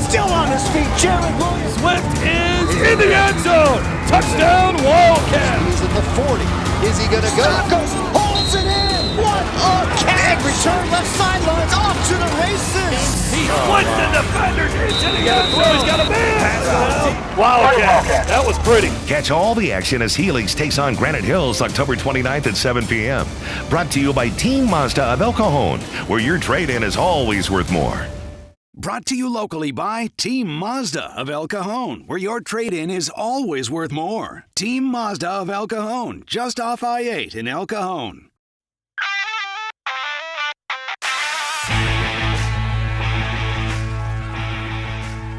Still on his feet, Jared Williams. Swift is in the end zone. Touchdown, Wildcats. He's at the 40. Is he going to go? Stackhouse holds it in. What a catch. Return left sidelines off to the races. He splits the defenders into the end zone. He's got a man. Wildcat. That was pretty. Catch all the action as Helix takes on Granite Hills October 29th at 7 p.m. Brought to you by Team Mazda of El Cajon, where your trade-in is always worth more. Brought to you locally by Team Mazda of El Cajon, where your trade-in is always worth more. Team Mazda of El Cajon, just off I-8 in El Cajon.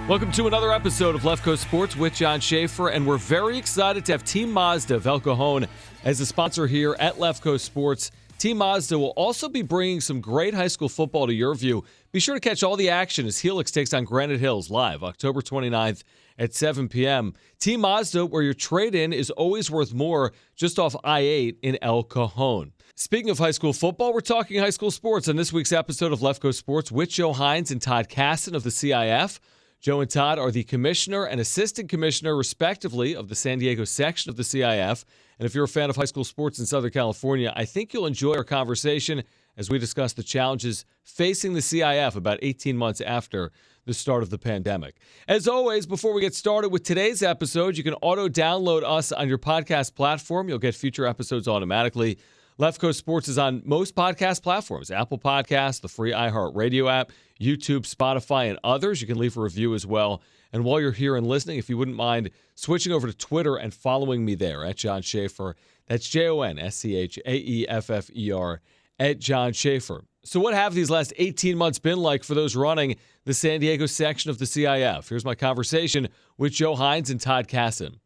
Welcome to another episode of Left Coast Sports with Jon Schaeffer, and we're very excited to have Team Mazda of El Cajon as a sponsor here at Left Coast Sports. Team Mazda will also be bringing some great high school football to Yurview. Be sure to catch all the action as Helix takes on Granite Hills live October 29th at 7 p.m. Team Mazda, where your trade-in is always worth more, just off I-8 in El Cajon. Speaking of high school football, we're talking high school sports on this week's episode of Left Coast Sports with Joe Heinz and Todd Cassen of the CIF. Joe and Todd are the commissioner and assistant commissioner, respectively, of the San Diego section of the CIF. And if you're a fan of high school sports in Southern California, I think you'll enjoy our conversation as we discuss the challenges facing the CIF about 18 months after the start of the pandemic. As always, before we get started with today's episode, you can auto-download us on your podcast platform. You'll get future episodes automatically. Left Coast Sports is on most podcast platforms, Apple Podcasts, the free iHeartRadio app, YouTube, Spotify, and others. You can leave a review as well. And while you're here and listening, if you wouldn't mind switching over to Twitter and following me there at Jon Schaeffer. That's JONSCHAEFFER at Jon Schaeffer. So what have these last 18 months been like for those running the San Diego section of the CIF? Here's my conversation with Joe Heinz and Todd Cassen.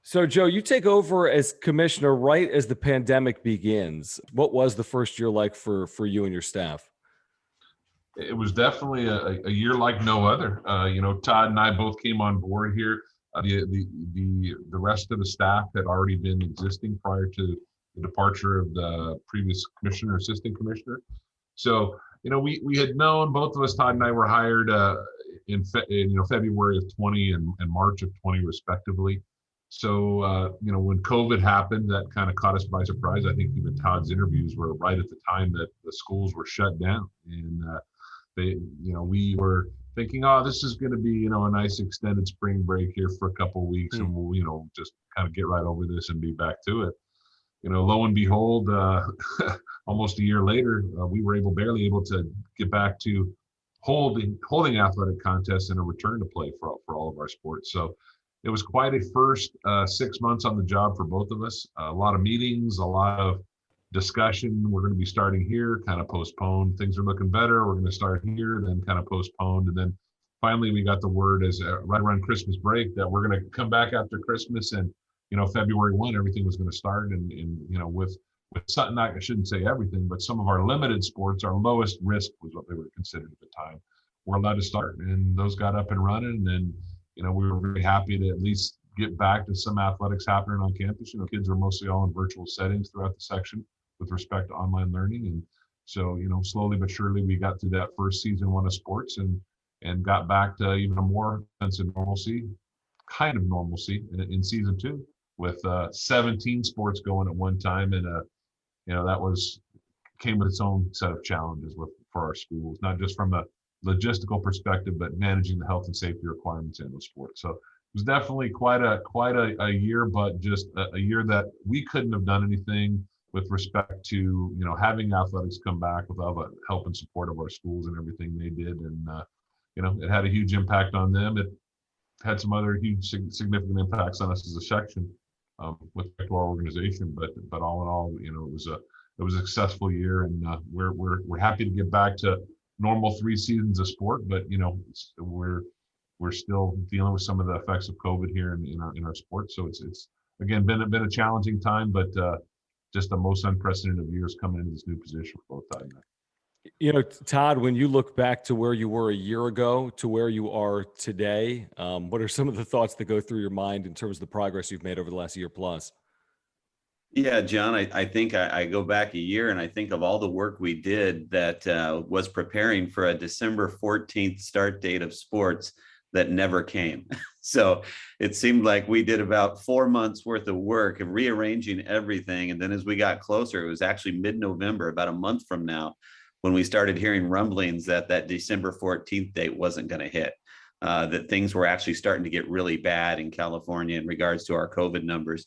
So, Joe, you take over as commissioner right as the pandemic begins. What was the first year like for you and your staff? It was definitely a year like no other. Todd and I both came on board here. The rest of the staff had already been existing prior to the departure of the previous commissioner, assistant commissioner. So, we had known, both of us, Todd and I, were hired in February of 20 and March of 20 respectively. So, when COVID happened, that kind of caught us by surprise. I think even Todd's interviews were right at the time that the schools were shut down. And, we were thinking, this is going to be, a nice extended spring break here for a couple of weeks. And we'll, just kind of get right over this and be back to it. Lo and behold, almost a year later, we were barely able to get back to holding athletic contests and a return to play for all of our sports. So it was quite a first 6 months on the job for both of us. A lot of meetings, a lot of discussion. We're going to be starting here, kind of postponed. Things are looking better. We're going to start here, then kind of postponed. And then finally we got the word as right around Christmas break that we're going to come back after Christmas, and February 1, everything was going to start. And with something, I shouldn't say everything, but some of our limited sports, our lowest risk was what they were considered at the time, were allowed to start. And those got up and running. And we were very happy to at least get back to some athletics happening on campus. Kids were mostly all in virtual settings throughout the section with respect to online learning. And so, slowly but surely we got through that first season one of sports and got back to even a more sense of normalcy in season two with 17 sports going at one time. And, that came with its own set of challenges for our schools, not just from a logistical perspective, but managing the health and safety requirements in those sports. So it was definitely quite a year, but just a year that we couldn't have done anything with respect to, having athletics come back without the help and support of our schools and everything they did. And, it had a huge impact on them. It had some other huge significant impacts on us as a section with respect to our organization. But all in all, it was a successful year, and we're happy to get back to normal 3 seasons of sport, but we're still dealing with some of the effects of COVID here in our sport. So it's again been a challenging time, but just the most unprecedented of years coming into this new position for both Todd and I. Todd, when you look back to where you were a year ago to where you are today, what are some of the thoughts that go through your mind in terms of the progress you've made over the last year plus? Yeah, John, I think I go back a year and I think of all the work we did that was preparing for a December 14th start date of sports that never came. So it seemed like we did about 4 months worth of work of rearranging everything. And then as we got closer, it was actually mid-November, about a month from now, when we started hearing rumblings that that December 14th date wasn't going to hit. That things were actually starting to get really bad in California in regards to our COVID numbers.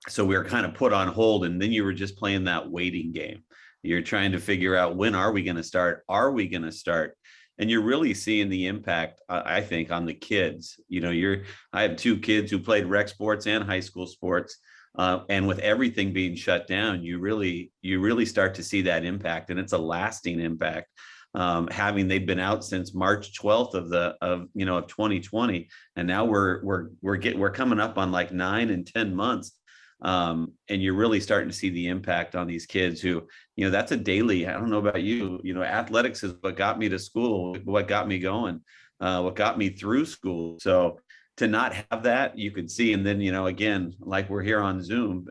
So we were kind of put on hold, and then you were just playing that waiting game. You're trying to figure out, when are we going to start? Are we going to start? And you're really seeing the impact, I think, on the kids. I have two kids who played rec sports and high school sports. And with everything being shut down, you really start to see that impact, and it's a lasting impact. They've been out since March 12th of 2020, and now we're coming up on like 9 and 10 months. And you're really starting to see the impact on these kids who, that's a daily. I don't know about you, athletics is what got me to school, what got me going, what got me through school. So to not have that, you could see. And then, again, like we're here on Zoom,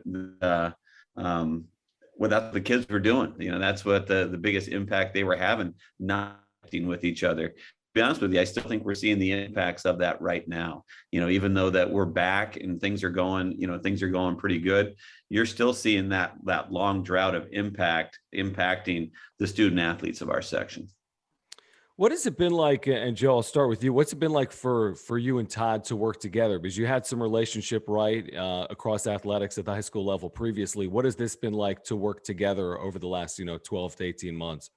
what the kids were doing, that's what the biggest impact they were having, not acting with each other. Be honest with you, I still think we're seeing the impacts of that right now. Even though that we're back and things are going pretty good, you're still seeing that long drought of impacting the student athletes of our section. What has it been like, and Joe, I'll start with you. What's it been like for you and Todd to work together? Because you had some relationship, right, across athletics at the high school level previously. What has this been like to work together over the last, 12 to 18 months?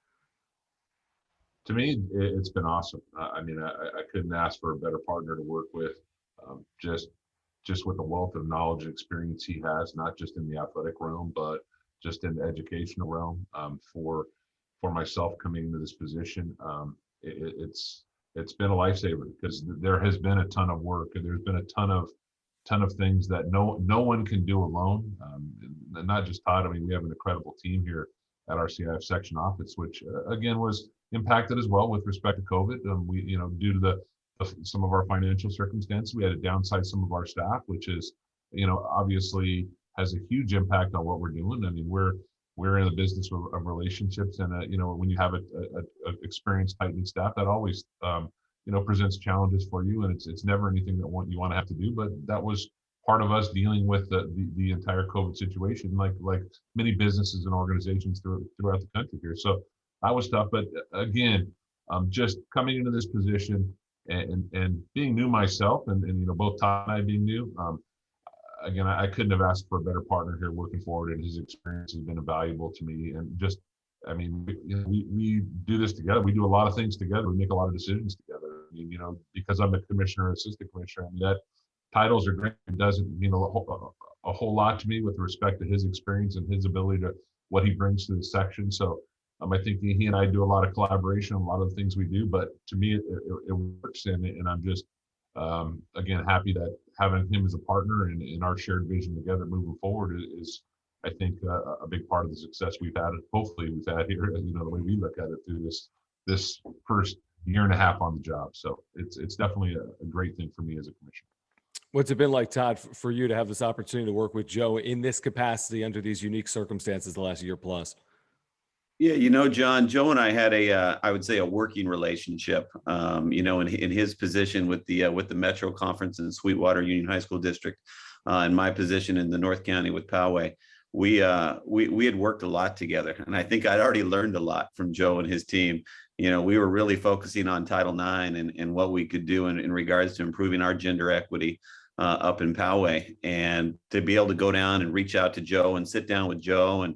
To me, it's been awesome. I couldn't ask for a better partner to work with. Just with the wealth of knowledge and experience he has, not just in the athletic realm, but just in the educational realm. For myself coming into this position, it's been a lifesaver, because there has been a ton of work, and there's been a ton of things that no one can do alone. And not just Todd. We have an incredible team here at our CIF section office, which again was impacted as well with respect to COVID. We, due to some of our financial circumstances, we had to downsize some of our staff, which is, obviously has a huge impact on what we're doing. We're in the business of relationships, and when you have a experienced, tight-knit staff, that always presents challenges for you, and it's never anything that you want to have to do. But that was part of us dealing with the entire COVID situation, like many businesses and organizations throughout the country here. So that was tough. But again, just coming into this position and being new myself, and both Todd and I being new, again, I couldn't have asked for a better partner here working forward, and his experience has been invaluable to me. And just, we do this together. We do a lot of things together. We make a lot of decisions together. Because I'm a commissioner, assistant commissioner, that titles are great. It doesn't mean a whole lot to me with respect to his experience and his ability to what he brings to the section. So I think he and I do a lot of collaboration, a lot of the things we do, but to me, it works. And I'm just, again, happy that having him as a partner and in our shared vision together moving forward is I think, a big part of the success we've had, hopefully we've had here, the way we look at it through this first year and a half on the job. So it's definitely a great thing for me as a commissioner. What's it been like, Todd, for you to have this opportunity to work with Joe in this capacity under these unique circumstances the last year plus? Yeah, John, Joe and I had I would say a working relationship, in his position with the Metro Conference in Sweetwater Union High School District, and my position in the North County with Poway. We had worked a lot together, and I think I'd already learned a lot from Joe and his team. We were really focusing on Title IX and what we could do in regards to improving our gender equity up in Poway, and to be able to go down and reach out to Joe and sit down with Joe and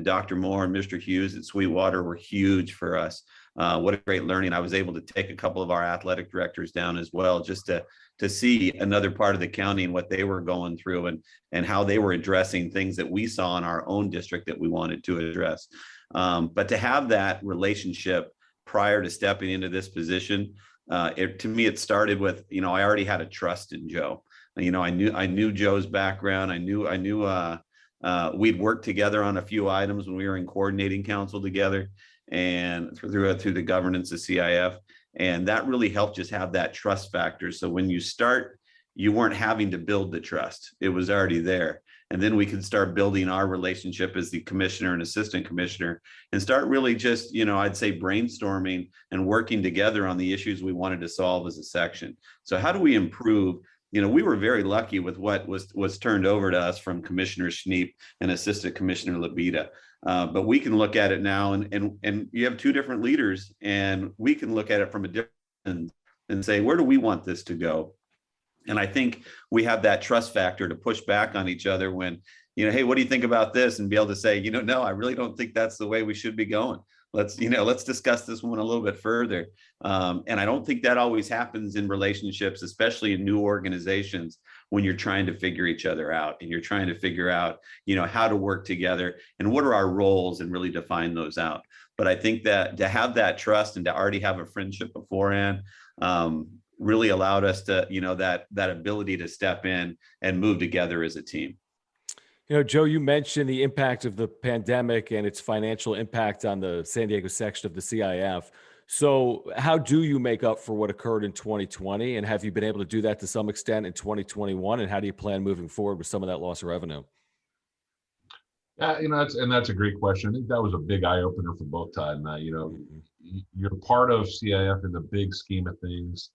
Dr. Moore and Mr. Hughes at Sweetwater were huge for us. What a great learning. I was able to take a couple of our athletic directors down as well, just to see another part of the county and what they were going through and how they were addressing things that we saw in our own district that we wanted to address. But to have that relationship prior to stepping into this position, to me, it started with, I already had a trust in Joe. I knew Joe's background. I knew we'd worked together on a few items when we were in coordinating council together and through the governance of CIF. And that really helped just have that trust factor. So when you start, you weren't having to build the trust. It was already there. And then we can start building our relationship as the commissioner and assistant commissioner and start really just, I'd say brainstorming and working together on the issues we wanted to solve as a section. So how do we improve? We were very lucky with what was turned over to us from Commissioner Schneep and Assistant Commissioner Labita. But we can look at it now and you have two different leaders, and we can look at it from a different and say, where do we want this to go? And I think we have that trust factor to push back on each other when, hey, what do you think about this? And be able to say, no, I really don't think that's the way we should be going. Let's discuss this one a little bit further. And I don't think that always happens in relationships, especially in new organizations, when you're trying to figure each other out and you're trying to figure out, how to work together and what are our roles and really define those out. But I think that to have that trust and to already have a friendship beforehand, really allowed us to, that ability to step in and move together as a team. Joe, you mentioned the impact of the pandemic and its financial impact on the San Diego section of the CIF. So how do you make up for what occurred in 2020? And have you been able to do that to some extent in 2021? And how do you plan moving forward with some of that loss of revenue? Yeah, that's a great question. I think that was a big eye opener for both Todd and I. You're part of CIF in the big scheme of things,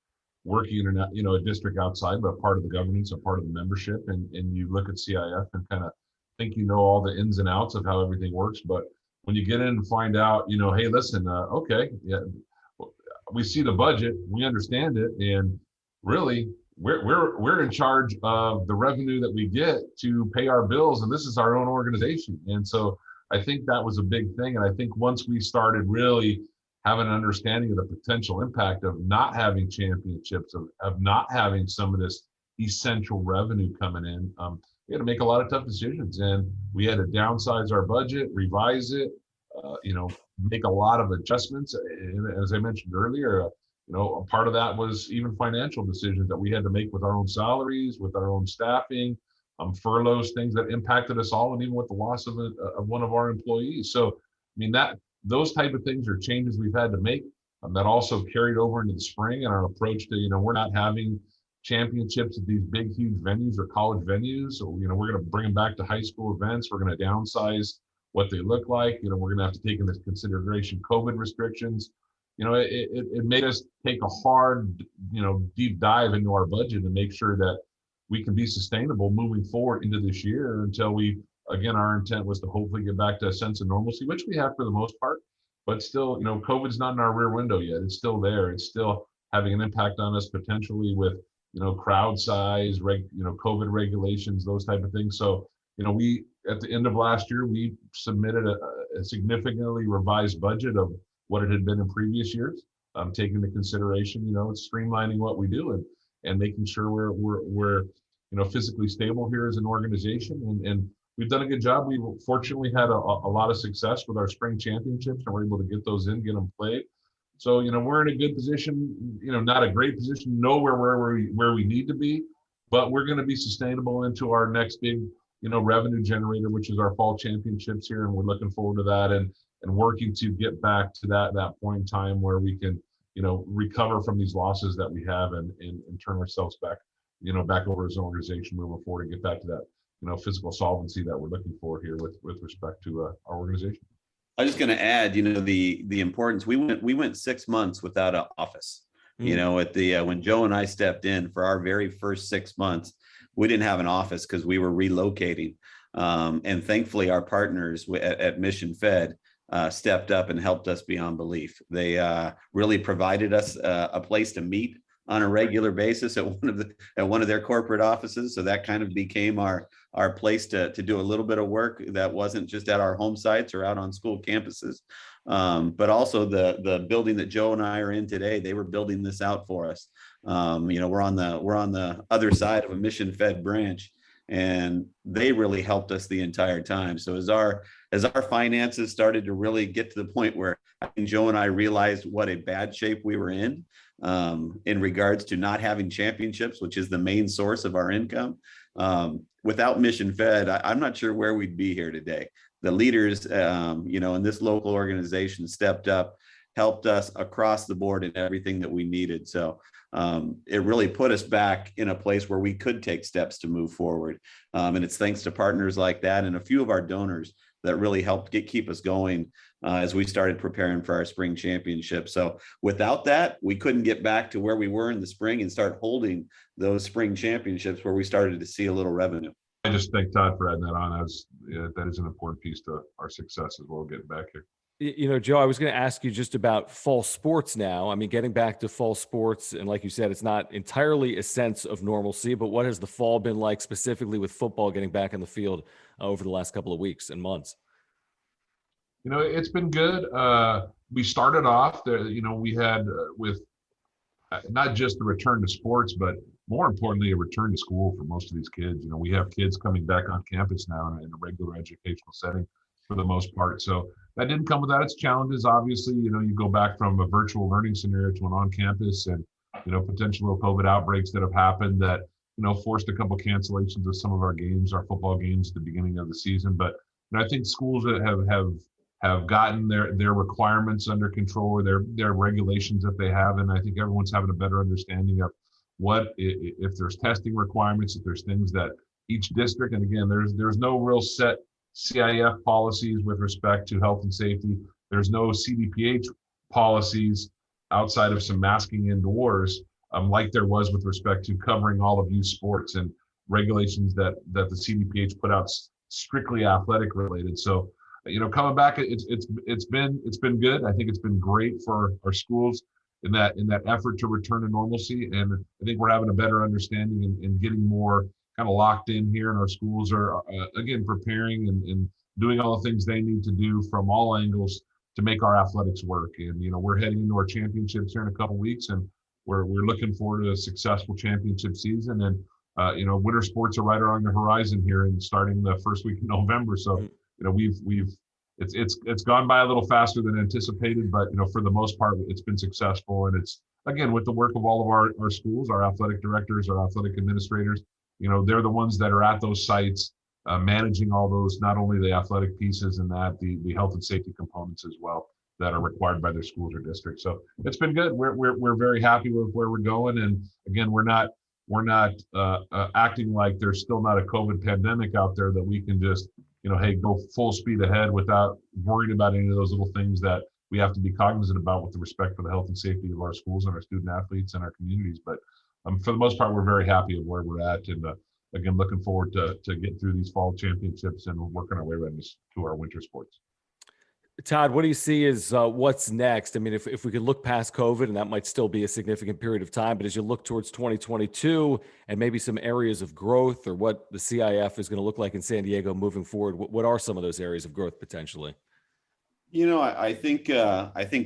working in a district outside, but part of the governance, a part of the membership, and you look at CIF and kind of think all the ins and outs of how everything works. But when you get in and find out, hey, listen, okay, yeah, we see the budget, we understand it, and really we're in charge of the revenue that we get to pay our bills, and this is our own organization. And so I think that was a big thing. And I think once we started really having an understanding of the potential impact of not having championships, of not having some of this essential revenue coming in, we had to make a lot of tough decisions, and we had to downsize our budget, revise it, make a lot of adjustments. And as I mentioned earlier, a part of that was even financial decisions that we had to make with our own salaries, with our own staffing, furloughs, things that impacted us all, and even with the loss of one of our employees. So, those type of things are changes we've had to make, that also carried over into the spring and our approach to, we're not having championships at these big, huge venues or college venues. So, we're going to bring them back to high school events. We're going to downsize what they look like. We're going to have to take into consideration COVID restrictions. It made us take a hard, deep dive into our budget and make sure that we can be sustainable moving forward into this year until again, our intent was to hopefully get back to a sense of normalcy, which we have for the most part, but still, COVID's not in our rear window yet. It's still there. It's still having an impact on us potentially with, crowd size, COVID regulations, those type of things. So, we, at the end of last year, we submitted a significantly revised budget of what it had been in previous years, taking into consideration, streamlining what we do and making sure we're physically stable here as an organization. And we've done a good job. We fortunately had a lot of success with our spring championships, and we're able to get those in, get them played. So, we're in a good position, not a great position, nowhere where we need to be, but we're going to be sustainable into our next big, revenue generator, which is our fall championships here. And we're looking forward to that and working to get back to that point in time where we can, recover from these losses that we have and turn ourselves back, back over as an organization moving forward and get back to that, physical solvency that we're looking for here with respect to our organization. I was just going to add, the importance. We went 6 months without an office. When Joe and I stepped in for our very first 6 months, we didn't have an office because we were relocating. And thankfully, our partners at Mission Fed stepped up and helped us beyond belief. They really provided us a place to meet on a regular basis at one of their corporate offices. So that kind of became our place to do a little bit of work that wasn't just at our home sites or out on school campuses. But also the building that Joe and I are in today, they were building this out for us. We're on the other side of a Mission Fed branch, and they really helped us the entire time. So as our finances started to really get to the point where I think Joe and I realized what a bad shape we were in regards to not having championships, which is the main source of our income. Without Mission Fed, I'm not sure where we'd be here today. The leaders, in this local organization stepped up, helped us across the board in everything that we needed. So it really put us back in a place where we could take steps to move forward. And it's thanks to partners like that and a few of our donors that really helped keep us going as we started preparing for our spring championship. So without that, we couldn't get back to where we were in the spring and start holding those spring championships where we started to see a little revenue. I just thank Todd for adding that on. That is an important piece to our success as well, getting back here. You know, Joe, I was going to ask you just about fall sports now. I mean, getting back to fall sports, and like you said, it's not entirely a sense of normalcy, but what has the fall been like specifically with football getting back in the field over the last couple of weeks and months? You know, it's been good. We started off there, you know, we had with not just the return to sports, but more importantly, a return to school for most of these kids. You know, we have kids coming back on campus now in a regular educational setting for the most part. So that didn't come without its challenges. Obviously, you know, you go back from a virtual learning scenario to an on-campus and, you know, potential COVID outbreaks that have happened that, you know, forced a couple of cancellations of some of our games, our football games at the beginning of the season. But you know, I think schools that have gotten their requirements under control, or their regulations that they have, and I think everyone's having a better understanding of what, if there's testing requirements, if there's things that each district, and again, there's no real set CIF policies with respect to health and safety. There's no CDPH policies outside of some masking indoors, like there was with respect to covering all of youth sports and regulations that the CDPH put out strictly athletic related. So, you know, coming back, it's been good. I think it's been great for our schools in that effort to return to normalcy. And I think we're having a better understanding and getting more kind of locked in here, and our schools are again preparing and doing all the things they need to do from all angles to make our athletics work. And you know, we're heading into our championships here in a couple of weeks, and we're looking forward to a successful championship season. And you know, winter sports are right around the horizon here, and starting the first week of November. So you know, it's gone by a little faster than anticipated, but you know, for the most part, it's been successful. And it's again with the work of all of our schools, our athletic directors, our athletic administrators. You know, they're the ones that are at those sites, managing all those, not only the athletic pieces and the health and safety components as well that are required by their schools or districts. So it's been good. We're very happy with where we're going. And again, we're not acting like there's still not a COVID pandemic out there that we can just, you know, hey, go full speed ahead without worrying about any of those little things that we have to be cognizant about with the respect for the health and safety of our schools and our student athletes and our communities. But for the most part, we're very happy with where we're at. And again, looking forward to getting through these fall championships and working our way right to our winter sports. Todd, what do you see as what's next? I mean, if we could look past COVID, and that might still be a significant period of time, but as you look towards 2022 and maybe some areas of growth, or what the CIF is going to look like in San Diego moving forward, what are some of those areas of growth potentially? You know, I think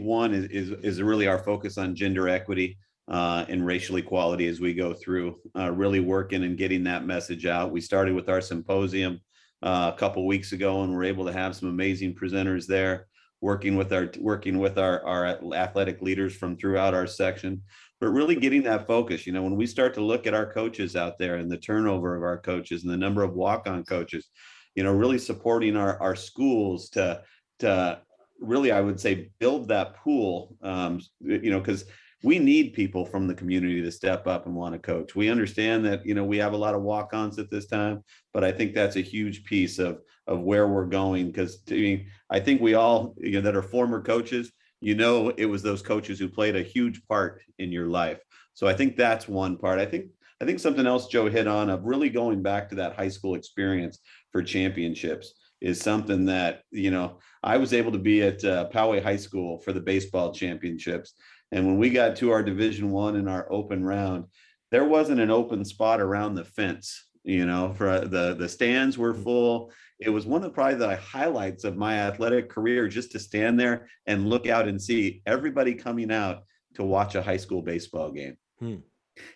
one is really our focus on gender equity and racial equality as we go through, really working and getting that message out. We started with our symposium a couple weeks ago, and we're able to have some amazing presenters there, working with our athletic leaders from throughout our section, but really getting that focus. You know, when we start to look at our coaches out there and the turnover of our coaches and the number of walk-on coaches, you know, really supporting our schools to really, I would say, build that pool, you know, because we need people from the community to step up and want to coach. We understand that, you know, we have a lot of walk-ons at this time, but I think that's a huge piece of where we're going. Because I think we all, you know, that are former coaches, you know, it was those coaches who played a huge part in your life. So I think that's one part. I think something else Joe hit on of really going back to that high school experience for championships is something that, you know, I was able to be at Poway High School for the baseball championships. And when we got to our Division I in our open round, there wasn't an open spot around the fence. You know, for the stands were full. It was one of probably the highlights of my athletic career, just to stand there and look out and see everybody coming out to watch a high school baseball game.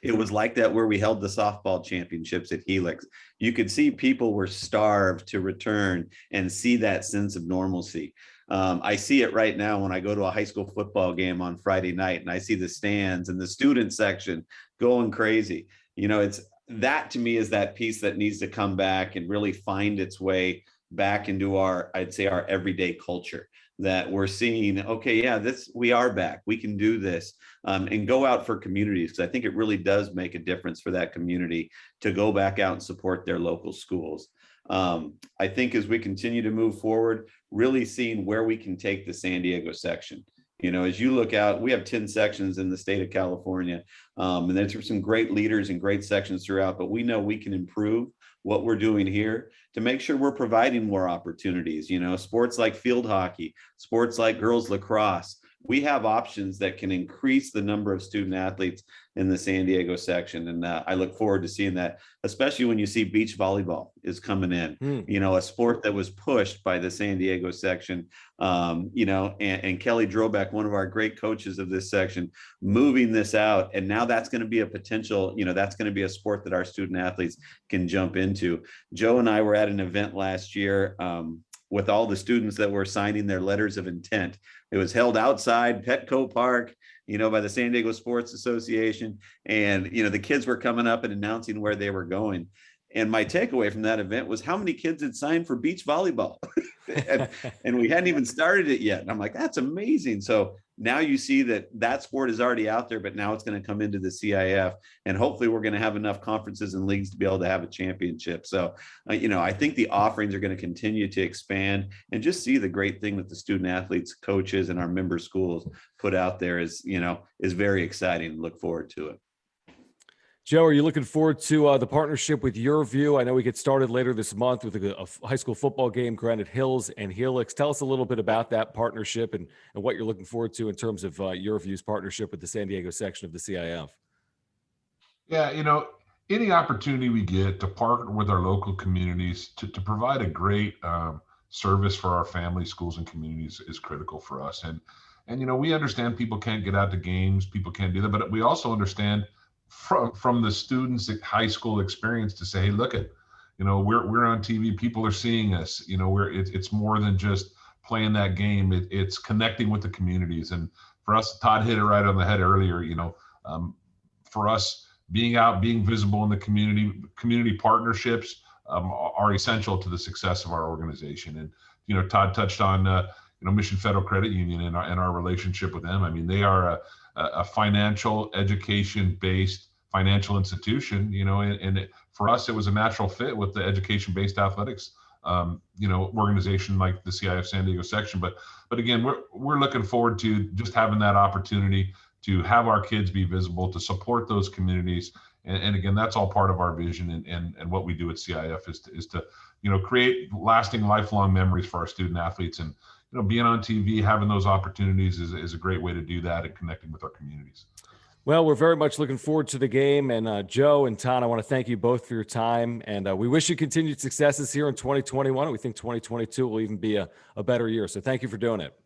It was like that where we held the softball championships at Helix. You could see people were starved to return and see that sense of normalcy. I see it right now when I go to a high school football game on Friday night and I see the stands and the student section going crazy. You know, that to me is that piece that needs to come back and really find its way back into our, I'd say, our everyday culture. that we're seeing, okay, yeah, we are back. We can do this, and go out for communities, because I think it really does make a difference for that community to go back out and support their local schools. I think as we continue to move forward, really seeing where we can take the San Diego section. As you look out, we have 10 sections in the state of California, and there's some great leaders and great sections throughout, but we know we can improve what we're doing here to make sure we're providing more opportunities. Sports like field hockey, sports like girls lacrosse, we have options that can increase the number of student athletes in the San Diego section. And I look forward to seeing that, especially when you see beach volleyball is coming in, a sport that was pushed by the San Diego section, and Kelly Drobeck, one of our great coaches of this section, moving this out. And now that's going to be a potential, that's going to be a sport that our student athletes can jump into. Joe and I were at an event last year, with all the students that were signing their letters of intent. It was held outside Petco Park, by the San Diego Sports Association. And, the kids were coming up and announcing where they were going. And my takeaway from that event was how many kids had signed for beach volleyball. and we hadn't even started it yet. And I'm like, that's amazing. So now you see that sport is already out there, but now it's going to come into the CIF, and hopefully we're going to have enough conferences and leagues to be able to have a championship. So, I think the offerings are going to continue to expand, and just see the great thing that the student athletes, coaches, and our member schools put out there is very exciting. Look forward to it. Joe, are you looking forward to the partnership with Yurview? I know we get started later this month with a high school football game, Granite Hills and Helix. Tell us a little bit about that partnership and what you're looking forward to in terms of Yurview's partnership with the San Diego section of the CIF. Yeah, any opportunity we get to partner with our local communities to provide a great service for our families, schools, and communities is critical for us. And we understand people can't get out to games, people can't do that, but we also understand from the students' high school experience to say, hey, look at, we're on TV, people are seeing us, it's more than just playing that game. It's connecting with the communities. And for us, Todd hit it right on the head earlier, for us being out, being visible in the community partnerships are essential to the success of our organization. And, Todd touched on, Mission Federal Credit Union and our relationship with them. I mean, they are a financial education-based financial institution, and for us, it was a natural fit with the education-based athletics, organization like the CIF San Diego section. But again, we're looking forward to just having that opportunity to have our kids be visible, to support those communities. And again, that's all part of our vision and what we do at CIF is to create lasting, lifelong memories for our student athletes. And being on TV, having those opportunities is a great way to do that and connecting with our communities. Well, we're very much looking forward to the game. And Joe and Todd, I want to thank you both for your time. And we wish you continued successes here in 2021. We think 2022 will even be a better year. So thank you for doing it.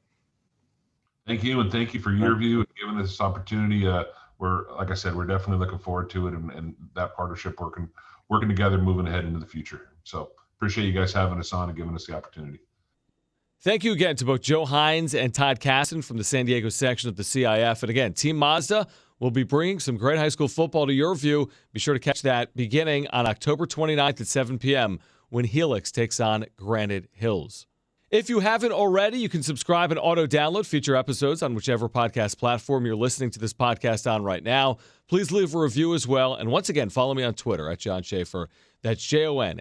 Thank you. And thank you for Yurview and giving us this opportunity. Like I said, we're definitely looking forward to it and that partnership working together, moving ahead into the future. So appreciate you guys having us on and giving us the opportunity. Thank you again to both Joe Heinz and Todd Cassen from the San Diego section of the CIF. And again, Team Mazda will be bringing some great high school football to Yurview. Be sure to catch that beginning on October 29th at 7 p.m. when Helix takes on Granite Hills. If you haven't already, you can subscribe and auto-download future episodes on whichever podcast platform you're listening to this podcast on right now. Please leave a review as well. And once again, follow me on Twitter at Jon Schaeffer. That's JONSCHAEFFER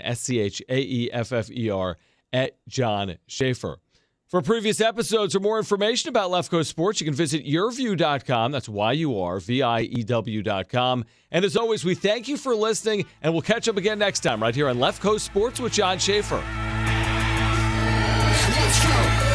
at Jon Schaeffer. For previous episodes or more information about Left Coast Sports, you can visit Yurview.com. That's YURVIEW.com. And as always, we thank you for listening, and we'll catch up again next time right here on Left Coast Sports with Jon Schaeffer. Let's go.